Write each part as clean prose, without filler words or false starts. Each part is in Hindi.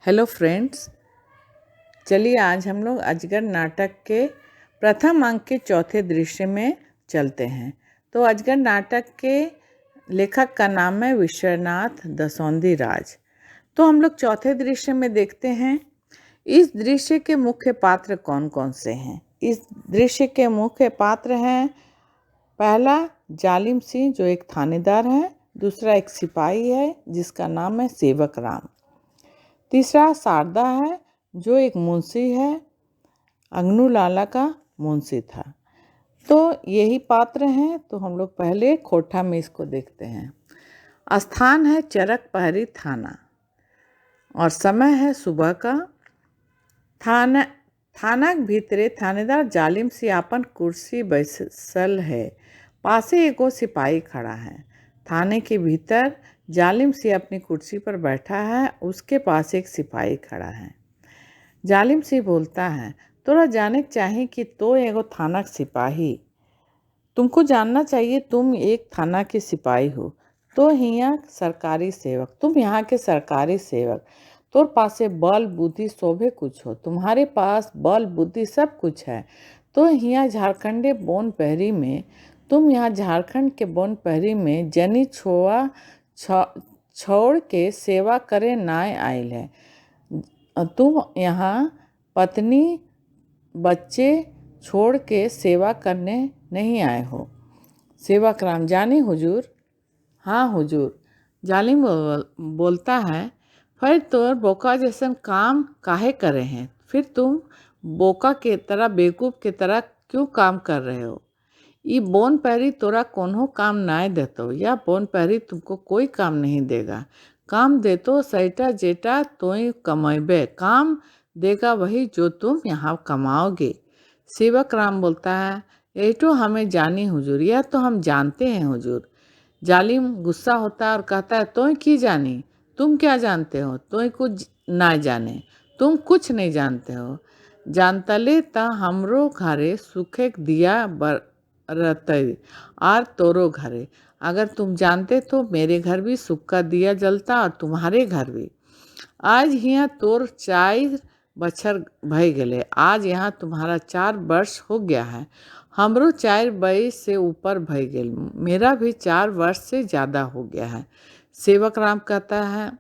हेलो फ्रेंड्स, चलिए आज हम लोग अजगर नाटक के प्रथम अंक के चौथे दृश्य में चलते हैं। तो अजगर नाटक के लेखक का नाम है विश्वनाथ दसौंधी राज। तो हम लोग चौथे दृश्य में देखते हैं इस दृश्य के मुख्य पात्र कौन कौन से हैं। इस दृश्य के मुख्य पात्र हैं, पहला जालिम सिंह जो एक थानेदार है, दूसरा एक सिपाही है जिसका नाम है सेवक राम, तीसरा शारदा है जो एक मुंशी है, अंगनू लाला का मुंशी था। तो यही पात्र हैं। तो हम लोग पहले खोटा में इसको देखते हैं। स्थान है चरक पहरी थाना और समय है सुबह का। थानाक भीतरे थानेदार जालिम से आपन कुर्सी बैसल है, पासे एगो सिपाही खड़ा है। थाने के भीतर जालिम से अपनी कुर्सी पर बैठा है, उसके पास एक सिपाही खड़ा है। जालिम से बोलता है, तोरा जाने चाहिए कि तो एगो थाना के सिपाही, तुमको जानना चाहिए तुम एक थाना के सिपाही हो, तो यहाँ सरकारी सेवक, तुम यहाँ के सरकारी सेवक, तोर पासे बल बुद्धि शोभे कुछ हो, तुम्हारे पास बल बुद्धि सब कुछ है। तो यहाँ झारखंडे बोन पहरी में, तुम यहाँ झारखंड के बोन पहरी में जनी छोआ छोड़ के सेवा करे नाय आयल है। तुम यहाँ पत्नी बच्चे छोड़ के सेवा करने नहीं आए हो। सेवक राम, जाने हुजूर। हाँ हुजूर। जालिम बोलता है, फिर तोर बोका जैसन काम काहे करे हैं? फिर तुम बोका के तरह बेवकूफ़ के तरह क्यों काम कर रहे हो? ये बोन पहरी तोरा कोनो काम नाय देतो, या बोन पहरी तुमको कोई काम नहीं देगा। काम देतो सैटा जेटा तोय कमाइबे, काम देगा वही जो तुम यहाँ कमाओगे। सेवक राम बोलता है, यही तो हमें जानी हुजूर, यह तो हम जानते हैं हुजूर। जालिम गुस्सा होता है और कहता है, तोय की जानी? तुम क्या जानते हो? तोय कुछ ना जाने, तुम कुछ नहीं जानते हो। जानतले ता हमरो घरे सुखे दिया रहते और तोरो घरे, अगर तुम जानते तो मेरे घर भी सुख का दिया जलता और तुम्हारे घर भी। आज यहाँ तोर 4 बछर भय गए, आज यहाँ तुम्हारा 4 वर्ष हो गया है, हमरो 4 वर्ष से ऊपर भय गए, मेरा भी 4 वर्ष से ज़्यादा हो गया है। सेवक राम कहता है,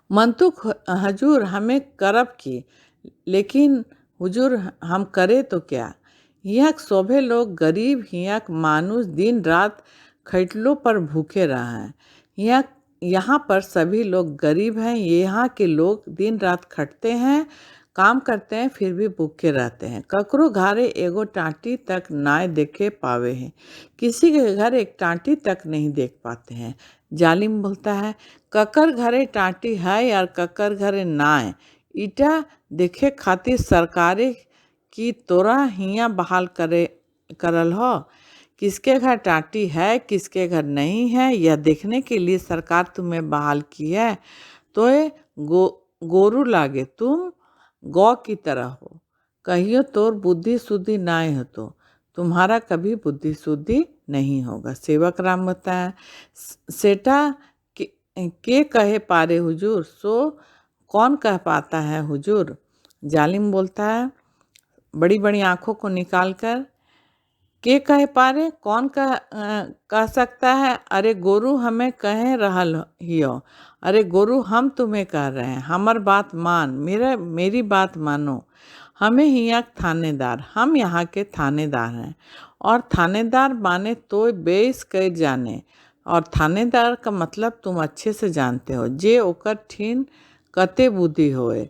मंतुक हजूर हमें करब की, लेकिन हुजूर हम करे तो क्या? यहाँ सोभे लोग गरीब, यहाँ मानुष दिन रात खटलों पर भूखे रहा है। यहाँ पर सभी लोग गरीब हैं। यहाँ के लोग दिन रात खटते हैं, काम करते हैं, फिर भी भूखे रहते हैं। ककरो घरे एगो टाँटी तक नाय देखे पावे हैं, किसी के घर एक टाँटी तक नहीं देख पाते हैं। जालिम बोलता है, ककर घरे टाँटी है यार ककर घरे नाय, ईटा देखे खातिर सरकारे की तोरा हियाँ बहाल करल हो। किसके घर टाँटी है किसके घर नहीं है, यह देखने के लिए सरकार तुम्हें बहाल की है। तो ये गोरू लागे, तुम गौ की तरह हो, कहियो तोर बुद्धि शुद्धि नाय हो तो तुम्हारा कभी बुद्धि शुद्धि नहीं होगा। सेवक राम होता है, सेटा के कहे पारे हुजूर, सो कौन कह पाता है हुजूर? जालिम बोलता है बड़ी बड़ी आंखों को निकाल कर, के कहे पारे, कौन कह सकता है? अरे गोरू हमें कहे रहल हियो, अरे गोरू हम तुम्हें कह रहे हैं, हमार बात मान, मेरी बात मानो। हमें यहाँ थानेदार, हम यहाँ के थानेदार हैं, और थानेदार माने तो बेस कर जाने, और थानेदार का मतलब तुम अच्छे से जानते हो, जे ओकर ठीन कते बुद्धि होए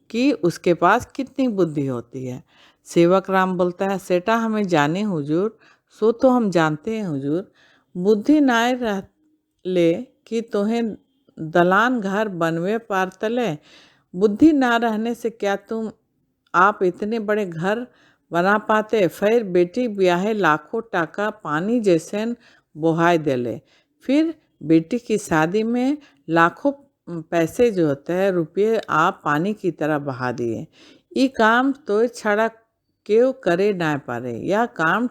कि उसके पास कितनी बुद्धि होती है। सेवक राम बोलता है, सेटा हमें जाने हुजूर, सो तो हम जानते हैं हुजूर, बुद्धि नाय रह ले कि तोहें दलान घर बनवे पार तले, बुद्धि ना रहने से क्या तुम आप इतने बड़े घर बना पाते? फिर बेटी ब्याहे लाखों टाका पानी जैसे बहाय देले, फिर बेटी की शादी में लाखों पैसे जो होते हैं रुपये आप पानी की तरह बहा दिए। ये काम तो छड़ा क्यों करे ना पारे, यह काम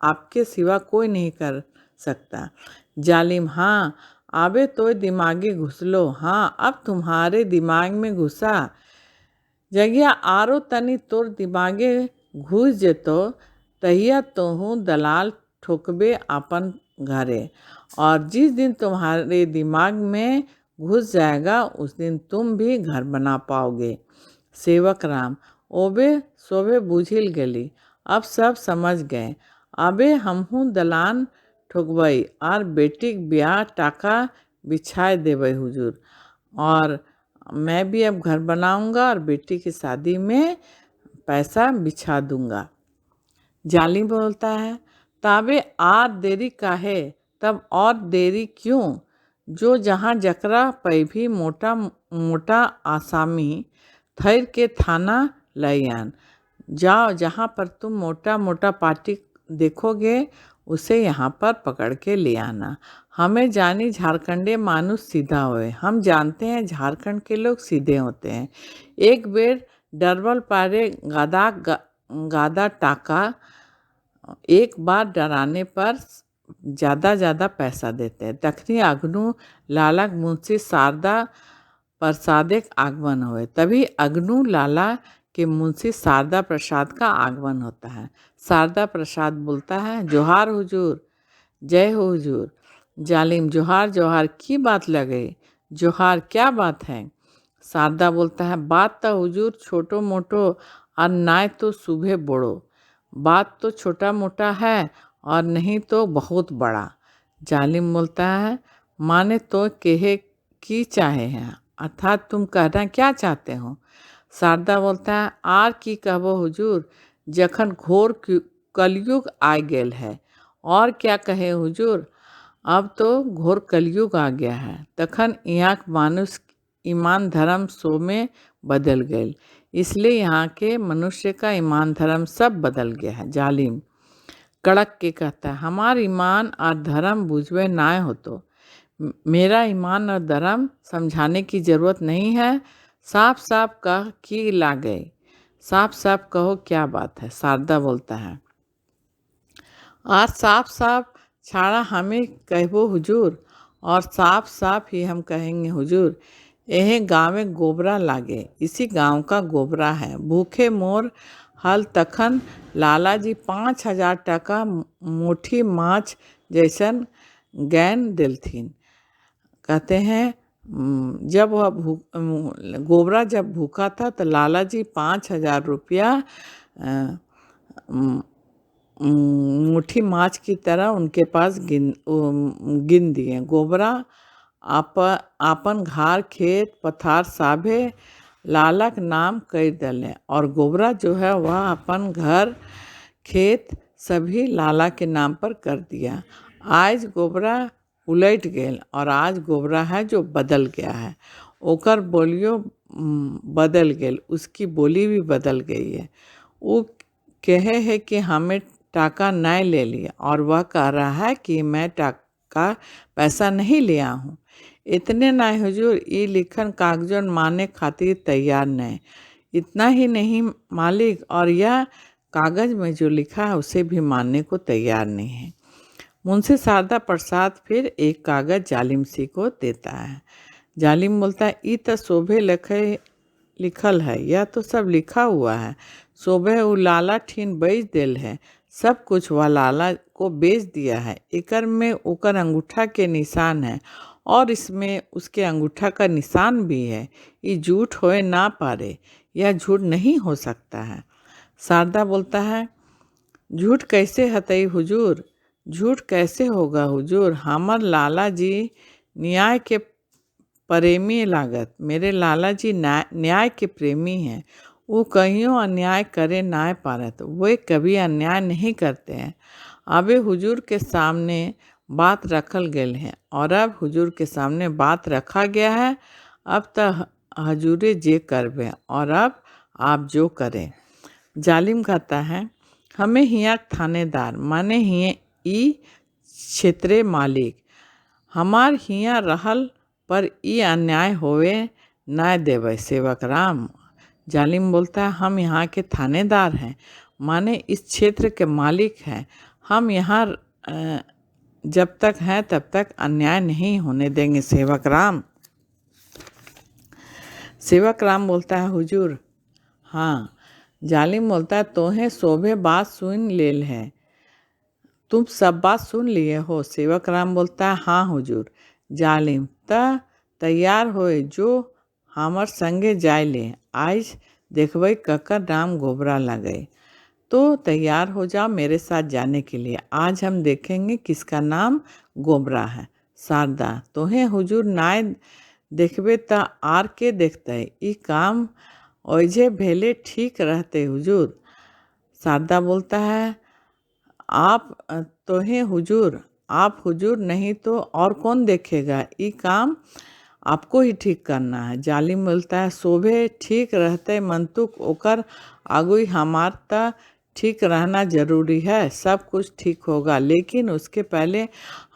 आपके सिवा कोई नहीं कर सकता। जालिम, हाँ आबे तो दिमागी घुसलो। हाँ, अब तुम्हारे दिमाग में घुसा। जगिया आरो तनी तोर दिमागे घुस जेतो तहिया तोहू दलाल ठोकबे अपन घरे। और जिस दिन तुम्हारे दिमाग में घुस जाएगा उस दिन तुम भी घर बना पाओगे। सेवक राम, ओबे सोबे बूझिल गेली। अब सब समझ गए। अबे हमहू दलान ठोकबई और बेटीक ब्याह टाका बिछाए देबई हुजूर। और मैं भी अब घर बनाऊंगा और बेटी की शादी में पैसा बिछा दूंगा। जालिम बोलता है, ताबे आर देरी काहे, तब और देरी क्यों। जो जहाँ जकरा पै भी मोटा मोटा आसामी थैर के थाना लयान। जाओ, जहाँ पर तुम मोटा मोटा पार्टी देखोगे उसे यहाँ पर पकड़ के ले आना। हमें जानी झारखंडे मानुष सीधा होए। हम जानते हैं झारखंड के लोग सीधे होते हैं। एक बेर डरबल पारे गादा टाका, एक बार डराने पर ज़्यादा पैसा देते हैं। तखनी अग्नु लाला मुंशी शारदा प्रसाद का आगमन हुए। तभी अग्नु लाला के मुंशी शारदा प्रसाद का आगमन होता है। शारदा प्रसाद बोलता है, जोहार हुजूर, जय हो हुजूर। जालिम, जोहार जोहार की बात लगे, जोहार क्या बात है। शारदा बोलता है, बात तो हुजूर छोटो मोटो और नाय तो सुबह बड़ो। बात तो छोटा मोटा है और नहीं तो बहुत बड़ा। जालिम बोलता है, माने तो कहे की चाहे हैं, अर्थात तुम कहना क्या चाहते हो। शारदा बोलता है, आर की कहबो हुजूर, जखन घोर कलयुग आ गेल है। और क्या कहे हुजूर, अब तो घोर कलयुग आ गया है। तखन यहाँ मानुष ईमान धर्म सो में बदल गए। इसलिए यहाँ के मनुष्य का ईमान धर्म सब बदल गया है। जालिम कड़क के कहता है, हमार ईमान और धर्म बुझवे नाय हो तो। मेरा ईमान और धर्म समझाने की जरूरत नहीं है। साफ साफ कह की ला गए, साफ साफ कहो क्या बात है। शारदा बोलता है, आज साफ साफ छाड़ा हमें कहबो हुजूर, और साफ साफ ही हम कहेंगे हुजूर। यह गाँव में गोबरा लागे, इसी गांव का गोबरा है। भूखे मोर हल तखन लालाजी 5,000 टका मोठी माछ जैसन गैन दिलथिन। कहते हैं, जब वह गोबरा जब भूखा था तो लालाजी 5,000 रुपया मुट्ठी माछ की तरह उनके पास गिन दिए। गोबरा आपन घार खेत पथार साभे लालक नाम कर दले। और गोबरा जो है वह अपन घर खेत सभी लाला के नाम पर कर दिया। आज गोबरा उलट गए और आज गोबरा है जो बदल गया है। ओकर बोलियो बदल गए, उसकी बोली भी बदल गई है। वो कहे है कि हमें टाका नहीं ले लिया, और वह कह रहा है कि मैं टाका पैसा नहीं लिया हूँ। इतने नहीं हुजूर, ये लिखन कागजन माने खातिर तैयार नहीं। इतना ही नहीं मालिक, और यह कागज में जो लिखा है उसे भी मानने को तैयार नहीं है। मुंशी शारदा प्रसाद फिर एक कागज जालिम सी को देता है। जालिम बोलता है, ई तो शोभे लिखल है, यह तो सब लिखा हुआ है। शोभे वो लाला ठीन बेच दिल है, सब कुछ वह लाला को बेच दिया है। एकर में ओकर अंगूठा के निशान है, और इसमें उसके अंगूठा का निशान भी है। ये झूठ होए ना पारे, यह झूठ नहीं हो सकता है। शारदा बोलता है, झूठ कैसे हतई हुजूर, झूठ कैसे होगा हुजूर। हमर लाला जी न्याय के प्रेमी लागत, मेरे लाला जी न्याय के प्रेमी हैं। वो कहियों अन्याय करे ना पारत, वे कभी अन्याय नहीं करते हैं। अबे हुजूर के सामने बात रखल गए हैं, और अब हुजूर के सामने बात रखा गया है। अब तो हजूरे जे करबे, और अब आप जो करें। जालिम कहता है, हमें हिया थानेदार माने हिये ई क्षेत्रे मालिक, हमार हिया रहल पर ई अन्याय होवे न देवे सेवक राम। जालिम बोलता है, हम यहाँ के थानेदार हैं, माने इस क्षेत्र के मालिक हैं। हम यहाँ जब तक हैं तब तक अन्याय नहीं होने देंगे सेवक राम। सेवक राम बोलता है हुजूर हाँ। जालिम बोलता है तोहें शोभे बात सुन लेल है, तुम सब बात सुन लिए हो। सेवक राम बोलता है हाँ हुजूर। जालिम तैयार होए जो हमर संगे जाय ले, आज देखबई ककर नाम गोबरा लगे। तो तैयार हो जाओ मेरे साथ जाने के लिए, आज हम देखेंगे किसका नाम गोबरा है। शारदा तोहें हुजूर नाय देखबे त आर के देखते, ई काम ओझे भेले ठीक रहते हुजूर। शारदा बोलता है आप तोहें हुजूर, आप हुजूर नहीं तो और कौन देखेगा, ई काम आपको ही ठीक करना है। जालिम बोलता है शोभे ठीक रहते मंतुक ओकर आगुई हमार त ठीक रहना जरूरी है, सब कुछ ठीक होगा लेकिन उसके पहले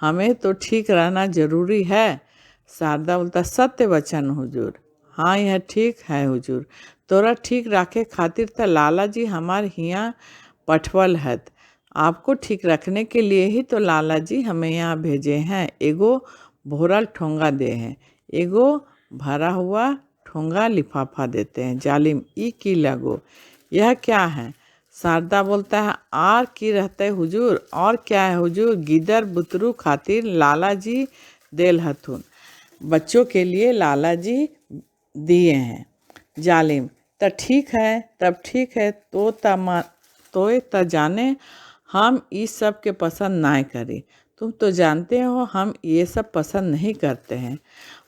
हमें तो ठीक रहना जरूरी है। शारदा बोलता सत्य वचन हुजूर, हाँ यह ठीक है हुजूर। तोरा ठीक रखे खातिर त लाला जी हमार हियाँ पठवल है, आपको ठीक रखने के लिए ही तो लाला जी हमें यहाँ भेजे हैं। एगो भोरल ठोंगा दे हैं, एगो भरा हुआ ठोंगा लिफाफा देते हैं। जालिम ई की लगो, यह क्या है। शारदा बोलता है आर की रहते हुजूर, और क्या है हुजूर, गिदर बुतरू खातिर लाला जी देल हथुन, बच्चों के लिए लाला जी दिए हैं। जालिम ठीक है, तब ठीक है तो त जाने हम इस सब के पसंद ना करी, तुम तो जानते हो हम ये सब पसंद नहीं करते हैं।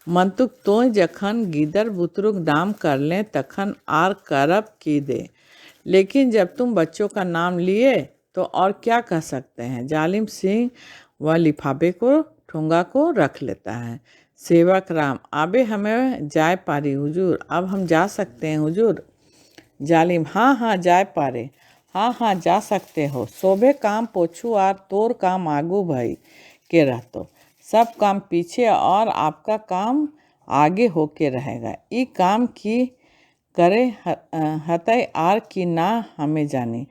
मंतुक तो जखन गिदर बुतरुक नाम कर लें तखन आर करब की दे, लेकिन जब तुम बच्चों का नाम लिए तो और क्या कह सकते हैं। जालिम सिंह वह लिफाफे को ठोंगा को रख लेता है। सेवक राम आबे हमें जाय पारी हुजूर, अब हम जा सकते हैं हुजूर। जालिम हाँ हाँ जाय पारे, हाँ हाँ जा सकते हो। शोभे काम पोछू आर तोर काम आगू भाई के रहतो, सब काम पीछे और आपका काम आगे होके रहेगा। ई काम की करे हतई आर की ना हमें जानी,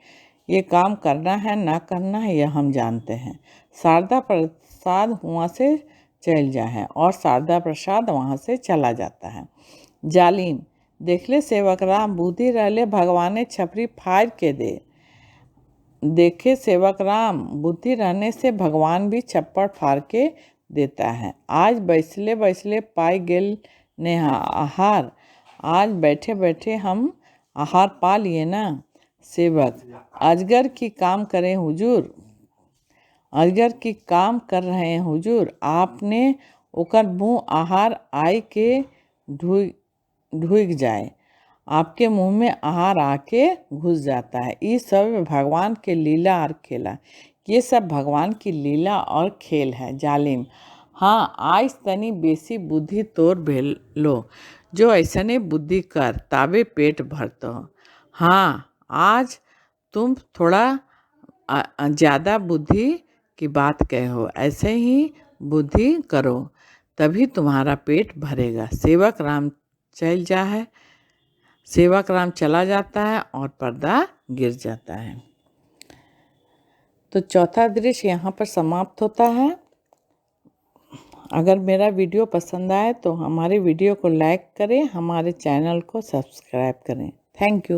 ये काम करना है ना करना है यह हम जानते हैं। शारदा प्रसाद वहाँ से चल जाए और शारदा प्रसाद वहाँ से चला जाता है। जालिम देख ले सेवक राम बुद्धि रहले भगवाने छपरी फाड़ के दे, देखे सेवक राम बुद्धि रहने से भगवान भी छप्पड़ फाड़ के देता है। आज बैसले बैसले पाई गेल ने आहार, आज बैठे बैठे हम आहार पा लिए ना। सेवक अजगर की काम करें हुजूर, अजगर की काम कर रहे हैं हुजूर, आपने ओकर मुँह आहार आई के ढुक जाए, आपके मुंह में आहार आके घुस जाता है। ये सब भगवान के लीला और खेला, ये सब भगवान की लीला और खेल है। जालिम हाँ आज तनी बेसी बुद्धि तोर भेलो, जो ऐसने बुद्धि कर ताबे पेट भरतो। हाँ आज तुम थोड़ा ज़्यादा बुद्धि की बात कहो, ऐसे ही बुद्धि करो तभी तुम्हारा पेट भरेगा। सेवक राम चल जा है, सेवक राम चला जाता है और पर्दा गिर जाता है। तो चौथा दृश्य यहाँ पर समाप्त होता है। अगर मेरा वीडियो पसंद आए तो हमारे वीडियो को लाइक करें, हमारे चैनल को सब्सक्राइब करें। Thank you.